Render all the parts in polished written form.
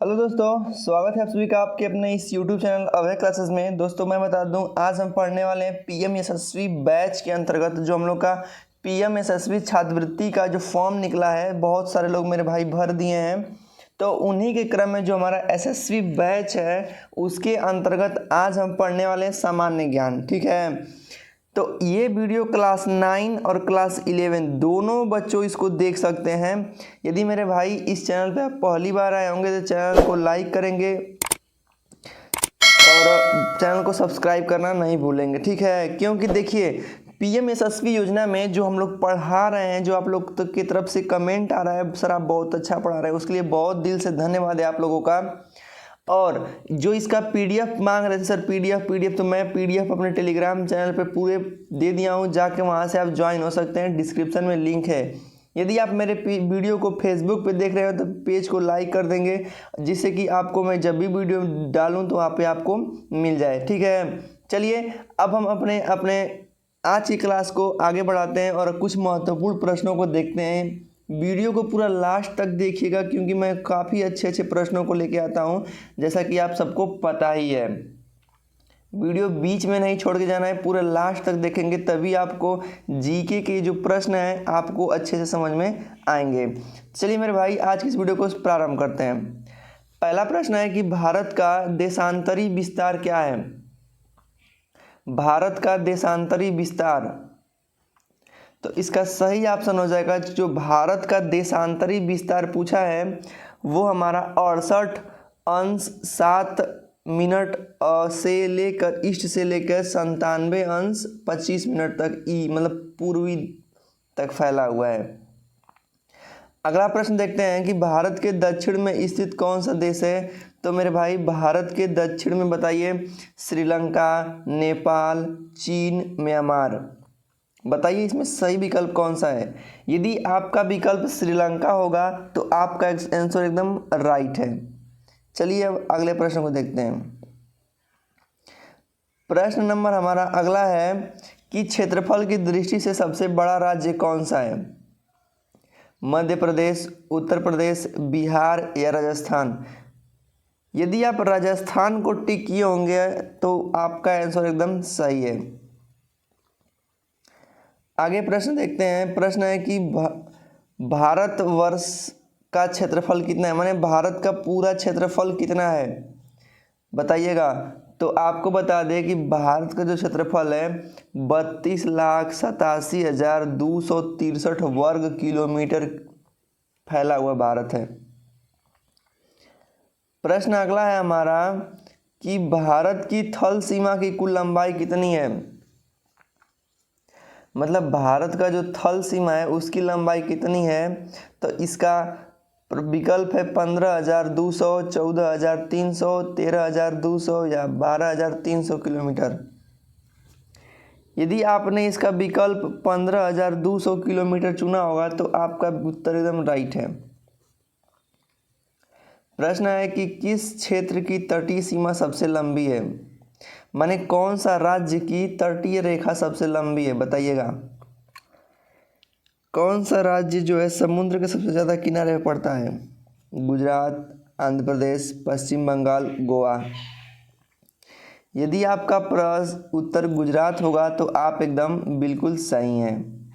Hello दोस्तों, स्वागत है आप सभी का आपके अपने इस YouTube चैनल अभय क्लासेस में। दोस्तों मैं बता दूं, आज हम पढ़ने वाले हैं पीएम यशस्वी बैच के अंतर्गत जो हम लोग का पीएम यशस्वी छात्रवृत्ति का जो फॉर्म निकला है, बहुत सारे लोग मेरे भाई भर दिए हैं। तो उन्हीं के क्रम में जो हमारा एसएसवी बैच है उसके अंतर्गत आज हम पढ़ने वाले हैं सामान्य ज्ञान। ठीक है, तो ये वीडियो क्लास 9 और क्लास 11 दोनों बच्चों इसको देख सकते हैं। यदि मेरे भाई इस चैनल पे आप पहली बार आए होंगे तो चैनल को लाइक करेंगे और चैनल को सब्सक्राइब करना नहीं भूलेंगे। ठीक है, क्योंकि देखिए पीएम यशस्वी योजना में जो हम लोग पढ़ा रहे हैं, जो आप लोग की तरफ से कमेंट आ रहा है सर आप बहुत अच्छा पढ़ा रहे हैं, उसके लिए बहुत दिल से धन्यवाद है आप लोगों का। और जो इसका पीडीएफ मांग रहे थे सर पीडीएफ, तो मैं पीडीएफ अपने टेलीग्राम चैनल पे पूरे दे दिया हूँ, जाके वहाँ से आप ज्वाइन हो सकते हैं। डिस्क्रिप्शन में लिंक है। यदि आप मेरे वीडियो को फेसबुक पे देख रहे हो तो पेज को लाइक कर देंगे, जिससे कि आपको मैं जब भी वीडियो डालूँ तो वहाँ पे आपको मिल जाए। ठीक है, चलिए अब हम अपने अपने आज की क्लास को आगे बढ़ाते हैं और कुछ महत्वपूर्ण प्रश्नों को देखते हैं। वीडियो को पूरा लास्ट तक देखिएगा, क्योंकि मैं काफ़ी अच्छे अच्छे प्रश्नों को लेके आता हूँ, जैसा कि आप सबको पता ही है। वीडियो बीच में नहीं छोड़ के जाना है, पूरा लास्ट तक देखेंगे तभी आपको जीके के जो प्रश्न हैं आपको अच्छे से समझ में आएंगे। चलिए मेरे भाई आज की इस वीडियो को प्रारंभ करते हैं। पहला प्रश्न है कि भारत का देशांतरी विस्तार क्या है? भारत का देशांतरी विस्तार, तो इसका सही ऑप्शन हो जाएगा, जो भारत का देशांतरी विस्तार पूछा है वो हमारा 68 अंश 7 मिनट से लेकर ईस्ट से लेकर 97 अंश 25 मिनट तक मतलब पूर्वी तक फैला हुआ है। अगला प्रश्न देखते हैं कि भारत के दक्षिण में स्थित कौन सा देश है? तो मेरे भाई भारत के दक्षिण में बताइए, श्रीलंका, नेपाल, चीन, म्यांमार। बताइए इसमें सही विकल्प कौन सा है? यदि आपका विकल्प श्रीलंका होगा तो आपका आंसर एकदम राइट है। चलिए अब अगले प्रश्न को देखते हैं। प्रश्न नंबर हमारा अगला है कि क्षेत्रफल की दृष्टि से सबसे बड़ा राज्य कौन सा है? मध्य प्रदेश, उत्तर प्रदेश, बिहार या राजस्थान? यदि आप राजस्थान को टिक किए होंगे तो आपका आंसर एकदम सही है। आगे प्रश्न देखते हैं। प्रश्न है कि भारतवर्ष का क्षेत्रफल कितना है, माने भारत का पूरा क्षेत्रफल कितना है बताइएगा। तो आपको बता दें कि भारत का जो क्षेत्रफल है 32,87,263 वर्ग किलोमीटर फैला हुआ भारत है। प्रश्न अगला है हमारा कि भारत की थल सीमा की कुल लंबाई कितनी है? मतलब भारत का जो थल सीमा है उसकी लंबाई कितनी है? तो इसका विकल्प है 15,200, 14,300, 13,200 या 12,300 किलोमीटर। यदि आपने इसका विकल्प 15,200 किलोमीटर चुना होगा तो आपका उत्तर एकदम राइट है। प्रश्न है कि किस क्षेत्र की तटीय सीमा सबसे लंबी है? माने कौन सा राज्य की तटीय रेखा सबसे लंबी है बताइएगा। कौन सा राज्य जो है समुद्र के सबसे ज़्यादा किनारे पर पड़ता है? गुजरात, आंध्र प्रदेश, पश्चिम बंगाल, गोवा। यदि आपका प्रश्न उत्तर गुजरात होगा तो आप एकदम बिल्कुल सही हैं।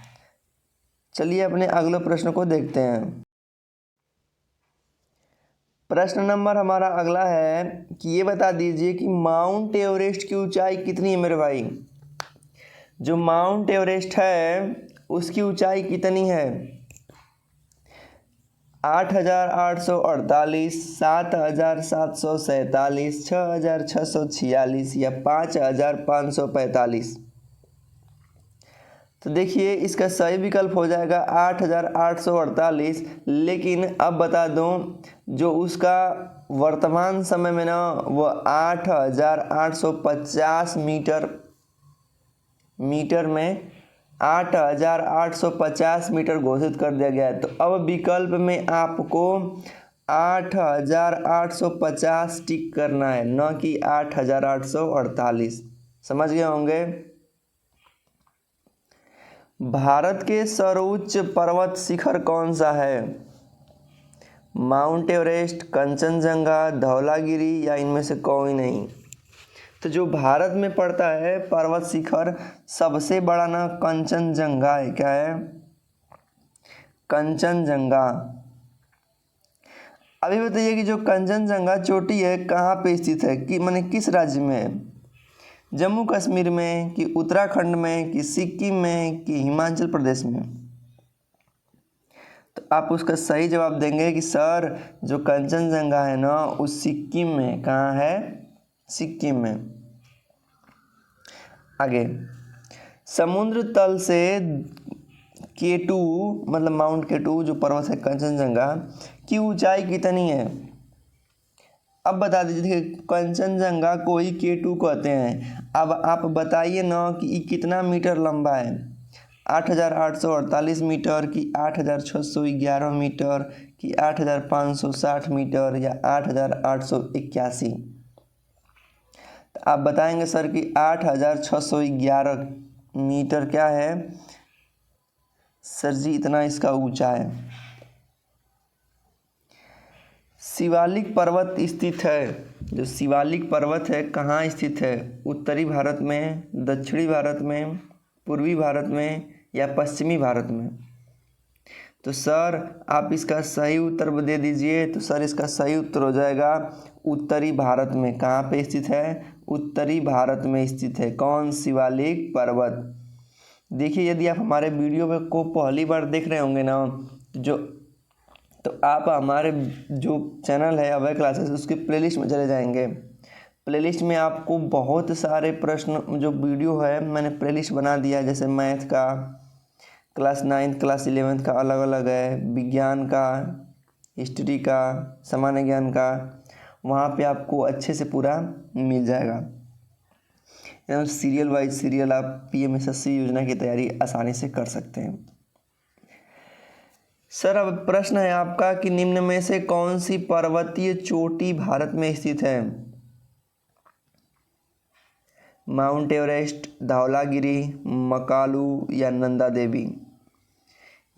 चलिए अपने अगले प्रश्न को देखते हैं। प्रश्न नंबर हमारा अगला है कि ये बता दीजिए कि माउंट एवरेस्ट की ऊंचाई कितनी है मेरे भाई? जो माउंट एवरेस्ट है उसकी ऊंचाई कितनी है? 8,848, 7,747, 6,646 या 5,545? तो देखिए इसका सही विकल्प हो जाएगा 8,848। लेकिन अब बता दूं, जो उसका वर्तमान समय में ना वो 8,850 मीटर में 8,850 मीटर घोषित कर दिया गया है। तो अब विकल्प में आपको 8,850 टिक करना है, न कि 8,848। समझ गए होंगे। भारत के सर्वोच्च पर्वत शिखर कौन सा है? माउंट एवरेस्ट, कंचनजंगा, धौलागिरी या इनमें से कोई नहीं। तो जो भारत में पड़ता है पर्वत शिखर सबसे बड़ा ना कंचनजंगा है। क्या है? कंचनजंगा। अभी बताइए कि जो कंचनजंगा चोटी है कहाँ पे स्थित है, कि माने किस राज्य में है? जम्मू कश्मीर में, कि उत्तराखंड में, कि सिक्किम में, कि हिमाचल प्रदेश में? तो आप उसका सही जवाब देंगे कि सर जो कंचनजंगा है ना वो सिक्किम में। कहाँ है? सिक्किम में। आगे, समुद्र तल से K2 मतलब माउंट K2 जो पर्वत है कंचनजंगा की ऊंचाई कितनी है? अब बता दीजिए, कंचनजंगा को ही K2 कहते हैं। अब आप बताइए ना कि ये कितना मीटर लंबा है? 8,848 मीटर, कि 8,611 मीटर, कि 8,560 मीटर या 8,881? तो आप बताएंगे सर कि 8,611 मीटर क्या है सर जी, इतना इसका ऊंचा है। शिवालिक पर्वत स्थित है, जो शिवालिक पर्वत है कहाँ स्थित है? उत्तरी भारत में, दक्षिणी भारत में, पूर्वी भारत में या पश्चिमी भारत में? तो सर आप इसका सही उत्तर दे दीजिए। तो सर इसका सही उत्तर हो जाएगा उत्तरी भारत में। कहाँ पे स्थित है? उत्तरी भारत में स्थित है। कौन? शिवालिक पर्वत। देखिए, यदि आप हमारे वीडियो को पहली बार देख रहे होंगे ना तो आप हमारे जो चैनल है अभय क्लासेस उसके प्लेलिस्ट में चले जाएंगे। प्लेलिस्ट में आपको बहुत सारे प्रश्न जो वीडियो है मैंने प्लेलिस्ट बना दिया, जैसे मैथ का, क्लास 9th क्लास 11th का अलग अलग है, विज्ञान का, हिस्ट्री का, सामान्य ज्ञान का। वहाँ पे आपको अच्छे से पूरा मिल जाएगा। एकदम सीरियल वाइज सीरियल आप PMSSC योजना की तैयारी आसानी से कर सकते हैं। सर अब प्रश्न है आपका कि निम्न में से कौन सी पर्वतीय चोटी भारत में स्थित है? माउंट एवरेस्ट, धौलागिरी, मकालू या नंदा देवी?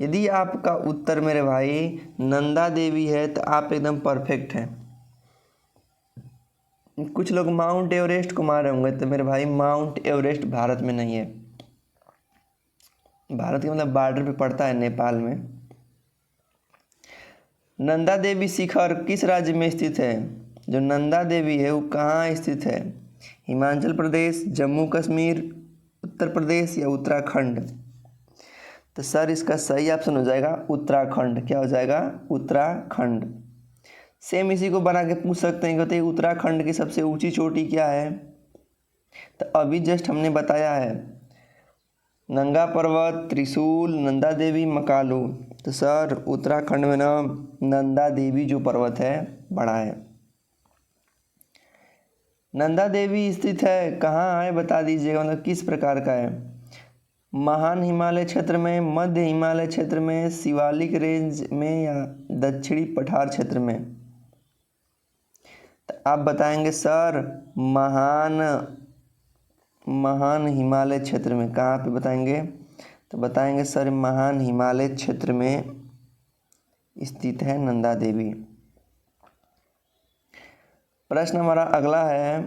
यदि आपका उत्तर मेरे भाई नंदा देवी है तो आप एकदम परफेक्ट हैं। कुछ लोग माउंट एवरेस्ट को मारे होंगे, तो मेरे भाई माउंट एवरेस्ट भारत में नहीं है। भारत के मतलब बॉर्डर पे पड़ता है, नेपाल में। नंदा देवी शिखर किस राज्य में स्थित है? जो नंदा देवी है वो कहाँ स्थित है? हिमाचल प्रदेश, जम्मू कश्मीर, उत्तर प्रदेश या उत्तराखंड? तो सर इसका सही ऑप्शन हो जाएगा उत्तराखंड। क्या हो जाएगा? उत्तराखंड। सेम इसी को बना के पूछ सकते हैं कि उत्तराखंड की सबसे ऊंची चोटी क्या है? तो अभी जस्ट हमने बताया है नंगा पर्वत, त्रिशूल, नंदा देवी, मकालू। तो सर उत्तराखंड में ना नंदा देवी जो पर्वत है बड़ा है। नंदा देवी स्थित है कहाँ है बता दीजिएगा, मतलब किस प्रकार का है? महान हिमालय क्षेत्र में, मध्य हिमालय क्षेत्र में, शिवालिक रेंज में या दक्षिणी पठार क्षेत्र में? तो आप बताएंगे सर महान हिमालय क्षेत्र में। कहाँ पे बताएंगे? तो बताएंगे सर महान हिमालय क्षेत्र में स्थित है नंदा देवी। प्रश्न हमारा अगला है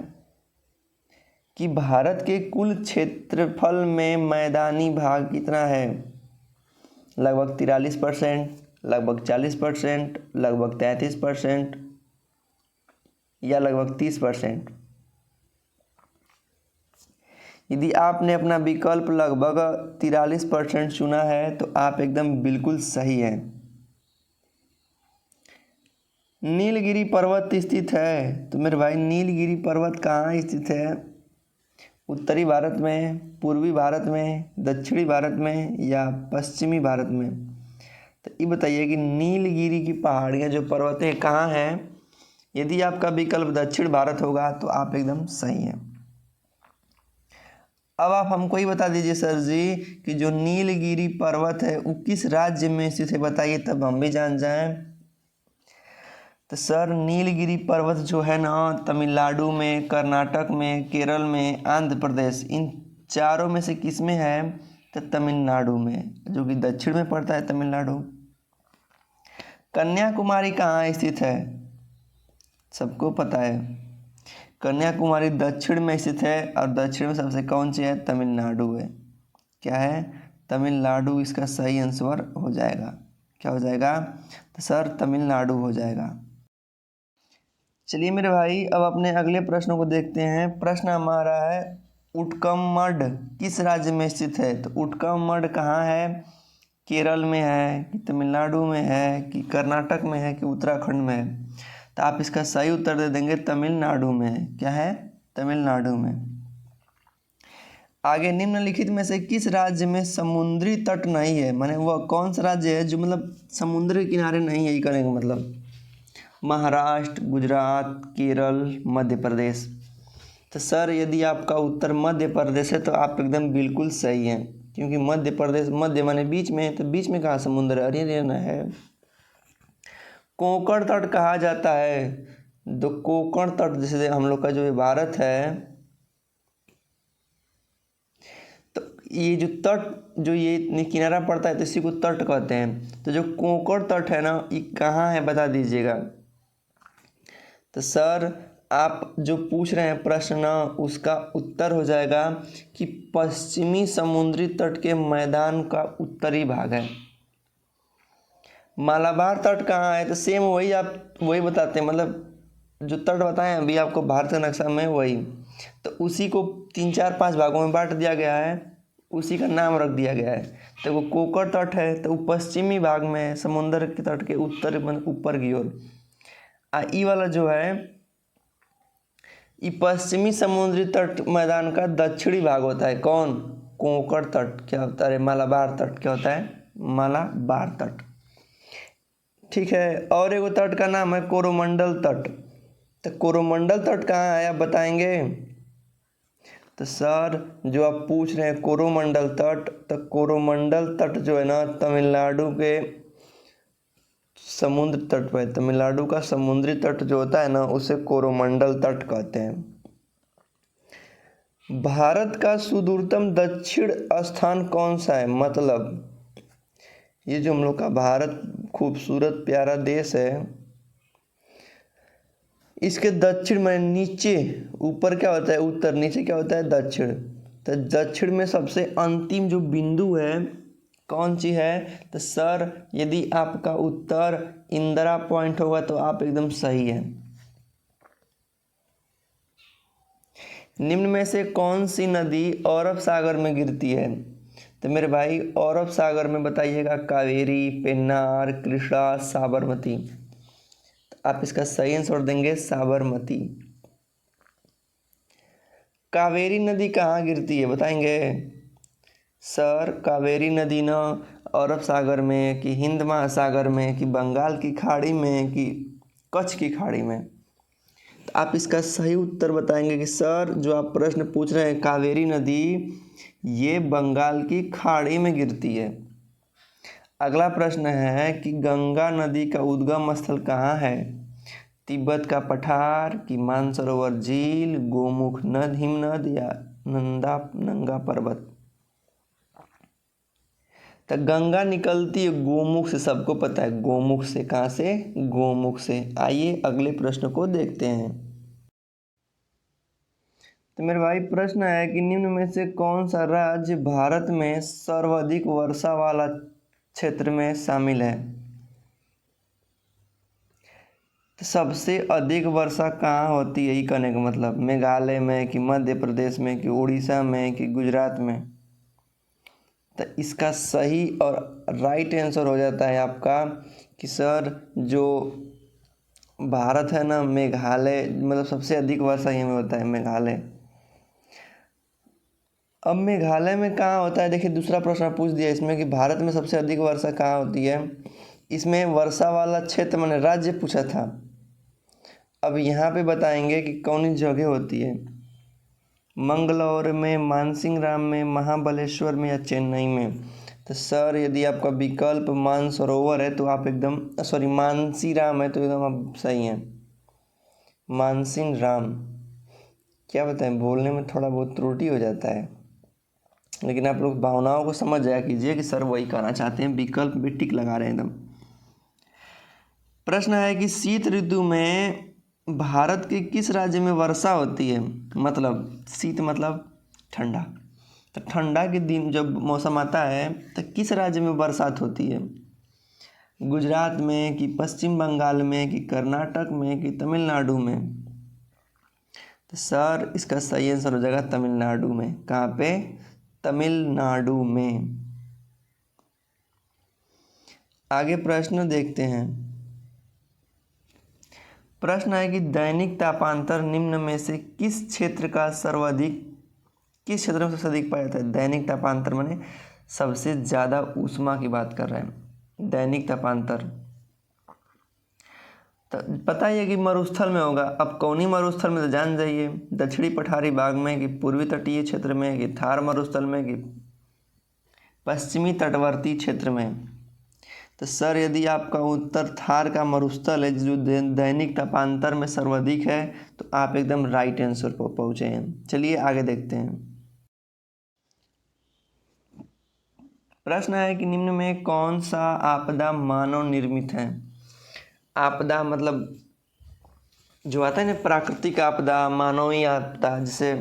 कि भारत के कुल क्षेत्रफल में मैदानी भाग कितना है? लगभग 43%, लगभग 40%, लगभग 33% या लगभग 30%? यदि आपने अपना विकल्प लगभग 43% चुना है तो आप एकदम बिल्कुल सही हैं। नीलगिरी पर्वत स्थित है, तो मेरे भाई नीलगिरी पर्वत कहाँ स्थित है? उत्तरी भारत में, पूर्वी भारत में, दक्षिणी भारत में या पश्चिमी भारत में? तो ये बताइए कि नीलगिरी की पहाड़ियाँ जो पर्वतें कहाँ हैं? यदि आपका विकल्प दक्षिण भारत होगा तो आप एकदम सही हैं। अब आप हमको ही बता दीजिए सर जी कि जो नीलगिरी पर्वत है वो किस राज्य में स्थित है, बताइए तब हम भी जान जाएं। तो सर नीलगिरी पर्वत जो है ना तमिलनाडु में, कर्नाटक में, केरल में, आंध्र प्रदेश, इन चारों में से किस में है? तो तमिलनाडु में, जो कि दक्षिण में पड़ता है तमिलनाडु। कन्याकुमारी कहाँ स्थित है? सबको पता है, कन्याकुमारी दक्षिण में स्थित है और दक्षिण में सबसे कौन सी है? तमिलनाडु है। क्या है? तमिलनाडु इसका सही आंसर हो जाएगा। क्या हो जाएगा? तो सर तमिलनाडु हो जाएगा। चलिए मेरे भाई, अब अपने अगले प्रश्नों को देखते हैं। प्रश्न हमारा है उटकमड किस राज्य में स्थित है? तो उटकमड कहाँ है? केरल में है कि तमिलनाडु में है कि कर्नाटक में है कि उत्तराखंड में है? तो आप इसका सही उत्तर दे देंगे तमिलनाडु में है। क्या है? तमिलनाडु में। आगे निम्नलिखित में से किस राज्य में समुद्री तट नहीं है? माने वह कौन सा राज्य है जो मतलब समुद्र के किनारे नहीं है? ये कहने का मतलब महाराष्ट्र, गुजरात, केरल, मध्य प्रदेश। तो सर यदि आपका उत्तर मध्य प्रदेश है तो आप एकदम बिल्कुल सही हैं, क्योंकि मध्य प्रदेश, मध्य माने बीच में है, तो बीच में कहाँ समुद्र है? अरे ना है। कोंकण तट कहा जाता है। तो कोंकण तट जैसे हम लोग का जो भारत है, तो ये जो तट जो ये किनारा पड़ता है तो इसी को तट कहते हैं। तो जो कोंकण तट है ना, ये कहाँ है बता दीजिएगा। तो सर आप जो पूछ रहे हैं प्रश्न, उसका उत्तर हो जाएगा कि पश्चिमी समुद्री तट के मैदान का उत्तरी भाग है। मालाबार तट कहाँ है? तो सेम वही, आप वही बताते हैं, मतलब जो तट बताएं अभी आपको भारत का नक्शा में वही, तो उसी को 3-4-5 भागों में बांट दिया गया है, उसी का नाम रख दिया गया है। तो वो कोंकण तट है तो वो पश्चिमी भाग में है, समुद्र के तट के उत्तर ऊपर की ओर। ई वाला जो है ये पश्चिमी समुद्री तट मैदान का दक्षिणी भाग होता है। कौन? कोंकण तट क्या होता है? मालाबार तट क्या होता है? मालाबार तट। ठीक है, और एक तट का नाम है कोरोमंडल तट। तो कोरोमंडल तट कहाँ है आप बताएंगे? तो सर जो आप पूछ रहे हैं कोरोमंडल तट, तो कोरोमंडल तट जो है ना तमिलनाडु के समुद्र तट पर, तमिलनाडु का समुद्री तट जो होता है ना उसे कोरोमंडल तट कहते हैं। भारत का सुदूरतम दक्षिण स्थान कौन सा है? मतलब ये जो हम लोग का भारत खूबसूरत प्यारा देश है, इसके दक्षिण में नीचे, ऊपर क्या होता है उत्तर, नीचे क्या होता है दक्षिण। तो दक्षिण में सबसे अंतिम जो बिंदु है कौन सी है? तो सर यदि आपका उत्तर इंदिरा पॉइंट होगा तो आप एकदम सही हैं। निम्न में से कौन सी नदी अरब सागर में गिरती है? तो मेरे भाई अरब सागर में बताइएगा कावेरी, पेन्नार, कृष्णा, साबरमती। तो आप इसका सही आंसर देंगे साबरमती। कावेरी नदी कहाँ गिरती है बताएंगे? सर कावेरी नदी ना अरब सागर में कि हिंद महासागर में कि बंगाल की खाड़ी में कि कच्छ की खाड़ी में? तो आप इसका सही उत्तर बताएंगे कि सर जो आप प्रश्न पूछ रहे हैं कावेरी नदी ये बंगाल की खाड़ी में गिरती है। अगला प्रश्न है कि गंगा नदी का उद्गम स्थल कहाँ है? तिब्बत का पठार कि मानसरोवर झील, गोमुख नद हिमनद या नंगा पर्वत? तो गंगा निकलती है गोमुख से, सबको पता है गोमुख से। कहाँ से? गोमुख से। आइए अगले प्रश्न को देखते हैं। तो मेरे भाई प्रश्न है कि निम्न में से कौन सा राज्य भारत में सर्वाधिक वर्षा वाला क्षेत्र में शामिल है? तो सबसे अधिक वर्षा कहाँ होती है ये कहने का मतलब मेघालय में कि मध्य प्रदेश में कि उड़ीसा में कि गुजरात में? तो इसका सही और राइट आंसर हो जाता है आपका कि सर जो भारत है ना मेघालय, मतलब सबसे अधिक वर्षा यहीं में होता है मेघालय। अब मेघालय में कहाँ होता है? देखिए दूसरा प्रश्न पूछ दिया इसमें कि भारत में सबसे अधिक वर्षा कहाँ होती है। इसमें वर्षा वाला क्षेत्र मैंने राज्य पूछा था। अब यहाँ पे बताएंगे कि कौन सी जगह होती है, मंगलौर में, मानसिंगराम में, महाबलेश्वर में या चेन्नई में? तो सर यदि आपका विकल्प मानसरोवर है तो आप एकदम मानसीराम है तो एकदम आप सही हैं। मानसिंगराम। क्या बताएं, बोलने में थोड़ा बहुत त्रुटि हो जाता है, लेकिन आप लोग भावनाओं को समझ जाया कीजिए कि सर वही कहना चाहते हैं, विकल्प भी टिक लगा रहे हैं एकदम। प्रश्न है कि शीत ऋतु में भारत के किस राज्य में वर्षा होती है। मतलब शीत मतलब ठंडा, तो ठंडा के दिन जब मौसम आता है तो किस राज्य में बरसात होती है। गुजरात में कि पश्चिम बंगाल में कि कर्नाटक में कि तमिलनाडु में। तो सर इसका सही आंसर हो जाएगा तमिलनाडु में। कहाँ पे? तमिलनाडु में। आगे प्रश्न देखते हैं। प्रश्न है कि दैनिक तापांतर निम्न में से किस क्षेत्र में सबसे अधिक पाया जाता है। दैनिक तापांतर माने सबसे ज़्यादा ऊष्मा की बात कर रहे हैं। दैनिक तापांतर तो पता ही है कि मरुस्थल में होगा। अब कौनी मरुस्थल में तो जान जाइए, दक्षिणी पठारी भाग में कि पूर्वी तटीय क्षेत्र में कि थार मरुस्थल में कि पश्चिमी तटवर्ती क्षेत्र में। तो सर यदि आपका उत्तर थार का मरुस्थल है जो दैनिक तापांतर में सर्वाधिक है, तो आप एकदम राइट आंसर पर पहुँचे हैं। चलिए आगे देखते हैं। प्रश्न है कि निम्न में कौन सा आपदा मानव निर्मित है। आपदा मतलब जो आता है ना, प्राकृतिक आपदा, मानवीय आपदा, जैसे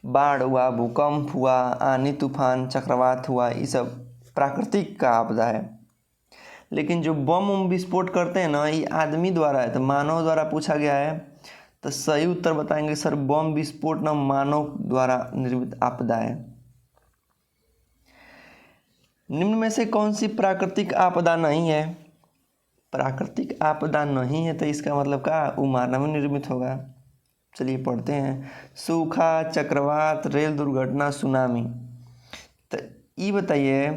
बाढ़ हुआ, भूकंप हुआ, आंधी तूफान, चक्रवात हुआ, ये सब प्राकृतिक का आपदा है। लेकिन जो बम विस्फोट करते हैं ना, ये आदमी द्वारा है, तो मानव द्वारा पूछा गया है। तो सही उत्तर बताएंगे सर बम विस्फोट ना मानव द्वारा निर्मित आपदा है। निम्न में से कौन सी प्राकृतिक आपदा नहीं है। प्राकृतिक आपदा नहीं है तो इसका मतलब क्या, वो मानव निर्मित होगा। चलिए पढ़ते हैं। सूखा, चक्रवात, रेल दुर्घटना, सुनामी। तो ये बताइए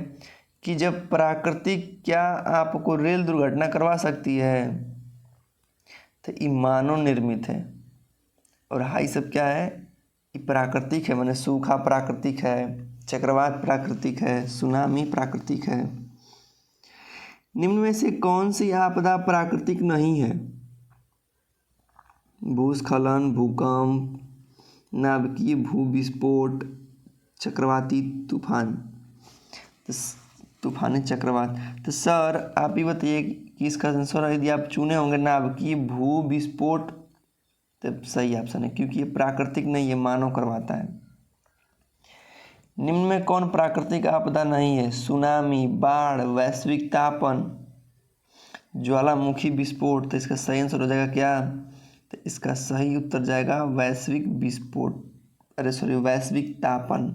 कि जब प्राकृतिक क्या आपको रेल दुर्घटना करवा सकती है, तो ये मानव निर्मित है। और हाई सब क्या है, ये प्राकृतिक है। माने सूखा प्राकृतिक है, चक्रवात प्राकृतिक है, सुनामी प्राकृतिक है। निम्न में से कौन सी आपदा प्राकृतिक नहीं है। भूस्खलन, भूकंप, नाभिकीय भूविस्फोट, चक्रवाती तूफान। तूफानी चक्रवात। तो सर आप ही बताइए कि इसका आंसर यदि आप चुने होंगे नाभिकीय भू विस्फोट, तो सही ऑप्शन है, क्योंकि ये प्राकृतिक नहीं है, मानव करवाता है। निम्न में कौन प्राकृतिक आपदा नहीं है। सुनामी, बाढ़, वैश्विक तापन, ज्वालामुखी विस्फोट। तो इसका सही आंसर हो जाएगा क्या, तो इसका सही उत्तर जाएगा वैश्विक विस्फोट, वैश्विक तापन।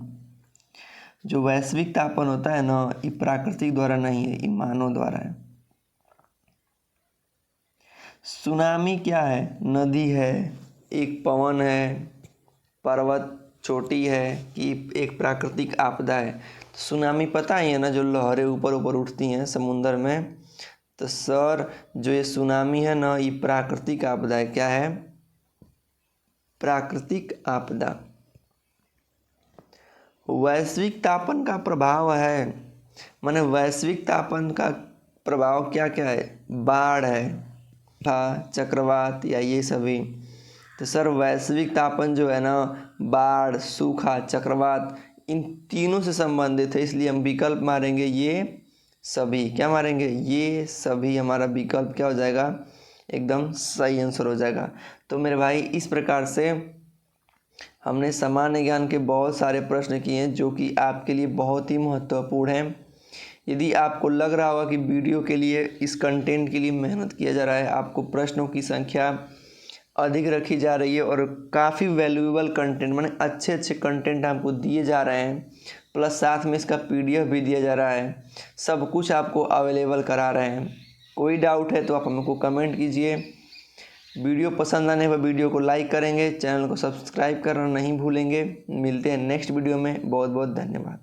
जो वैश्विक तापन होता है ना, ये प्राकृतिक द्वारा नहीं है, ये मानव द्वारा है। सुनामी क्या है, नदी है, एक पवन है, पर्वत चोटी है, कि एक प्राकृतिक आपदा है। सुनामी पता ही है ना, जो लहरें ऊपर ऊपर उठती हैं समुंदर में। तो सर जो ये सुनामी है ना, ये प्राकृतिक आपदा है। क्या है, प्राकृतिक आपदा। वैश्विक तापन का प्रभाव है, माने वैश्विक तापन का प्रभाव क्या क्या है, बाढ़ है, चक्रवात या ये सभी। तो सर वैश्विक तापन जो है ना, बाढ़, सूखा, चक्रवात, इन तीनों से संबंधित है। इसलिए हम विकल्प मारेंगे ये सभी। क्या मारेंगे, ये सभी। हमारा विकल्प क्या हो जाएगा, एकदम सही आंसर हो जाएगा। तो मेरे भाई इस प्रकार से हमने सामान्य ज्ञान के बहुत सारे प्रश्न किए हैं, जो कि आपके लिए बहुत ही महत्वपूर्ण हैं। यदि आपको लग रहा होगा कि वीडियो के लिए, इस कंटेंट के लिए मेहनत किया जा रहा है, आपको प्रश्नों की संख्या अधिक रखी जा रही है और काफ़ी वैल्यूएबल कंटेंट, माने अच्छे अच्छे कंटेंट आपको दिए जा रहे हैं, प्लस साथ में इसका PDF भी दिया जा रहा है, सब कुछ आपको अवेलेबल करा रहे हैं। कोई डाउट है तो आप हमको कमेंट कीजिए। वीडियो पसंद आने पर वीडियो को लाइक करेंगे, चैनल को सब्सक्राइब करना नहीं भूलेंगे। मिलते हैं नेक्स्ट वीडियो में। बहुत बहुत धन्यवाद।